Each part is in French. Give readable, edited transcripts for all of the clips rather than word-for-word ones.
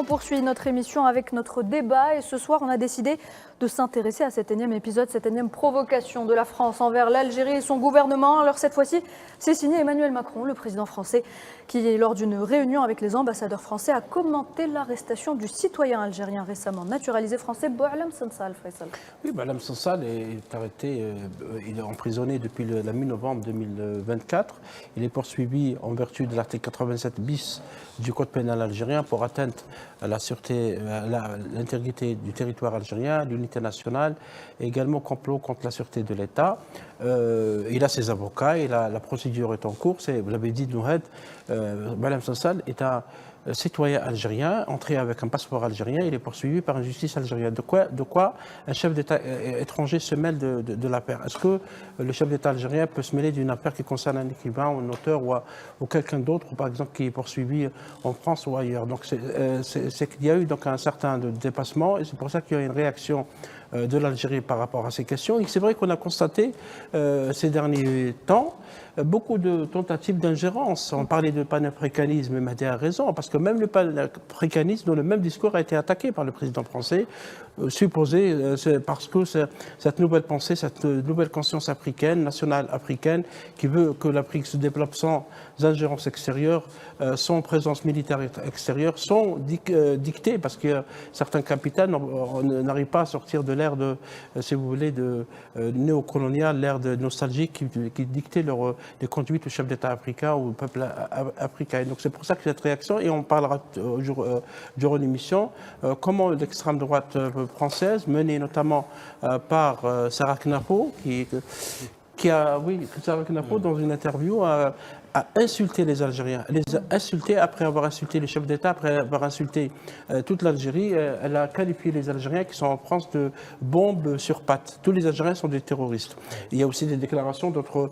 on poursuit notre émission avec notre débat et ce soir on a décidé de s'intéresser à cet énième épisode, cette énième provocation de la France envers l'Algérie et son gouvernement. Alors cette fois-ci, c'est signé Emmanuel Macron, le président français, qui lors d'une réunion avec les ambassadeurs français a commenté l'arrestation du citoyen algérien récemment naturalisé français, Boualem Sansal. Faisal. Oui, Boualem Sansal est arrêté, il est emprisonné depuis la mi-novembre 2024. Il est poursuivi en vertu de l'article 87 bis du Code pénal algérien pour atteinte à la sûreté, à l'intégrité du territoire algérien, l'unité nationale, et également complot contre la sûreté de l'État. Il a ses avocats, la procédure est en cours. Vous l'avez dit, Nouhed, Boualem Sansal est un citoyen algérien, entré avec un passeport algérien, il est poursuivi par une justice algérienne. De quoi un chef d'État étranger se mêle de l'affaire? Est-ce que le chef d'État algérien peut se mêler d'une affaire qui concerne un écrivain ou un auteur ou quelqu'un d'autre, par exemple, qui est poursuivi en France ou ailleurs? Donc c'est qu'il y a eu donc un certain dépassement et c'est pour ça qu'il y a une réaction de l'Algérie par rapport à ces questions. Et c'est vrai qu'on a constaté ces derniers temps beaucoup de tentatives d'ingérence. On parlait de panafricanisme, et Mahdi a raison, parce que même le panafricanisme, dans le même discours, a été attaqué par le président français, supposé, parce que cette nouvelle pensée, cette nouvelle conscience africaine, nationale africaine, qui veut que l'Afrique se développe sans ingérence extérieure, sans présence militaire extérieure, sont dictées, parce que certains capitaines n'arrivent pas à sortir de l'ère de, si vous voulez, de néocoloniale, l'ère de nostalgique qui dictait les conduites au chef d'État africain ou au peuple africain. Et donc c'est pour ça que cette réaction, et on parlera durant l'émission, comment l'extrême droite française, menée notamment par Sarah Knapo, Sarah Knapo, dans une interview, a insulté les Algériens, les a insultés après avoir insulté le chef d'État, après avoir insulté toute l'Algérie. Elle a qualifié les Algériens qui sont en France de bombes sur pattes. Tous les Algériens sont des terroristes. Il y a aussi des déclarations d'autres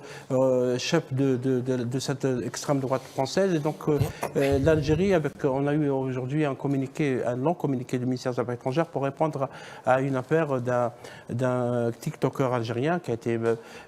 chefs de cette extrême droite française. Et donc l'Algérie, on a eu aujourd'hui un long communiqué du ministère des Affaires étrangères pour répondre à une affaire d'un TikToker algérien qui a été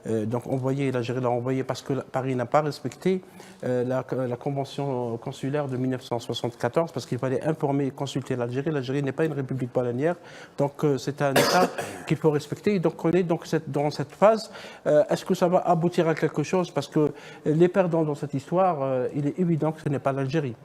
donc envoyé, l'Algérie l'a envoyé parce que Paris n'a pas respecté la convention consulaire de 1974, parce qu'il fallait informer et consulter l'Algérie. L'Algérie n'est pas une république bananière, donc c'est un État qu'il faut respecter. Donc on est donc dans cette phase. Est-ce que ça va aboutir à quelque chose? Parce que les perdants dans cette histoire, il est évident que ce n'est pas l'Algérie.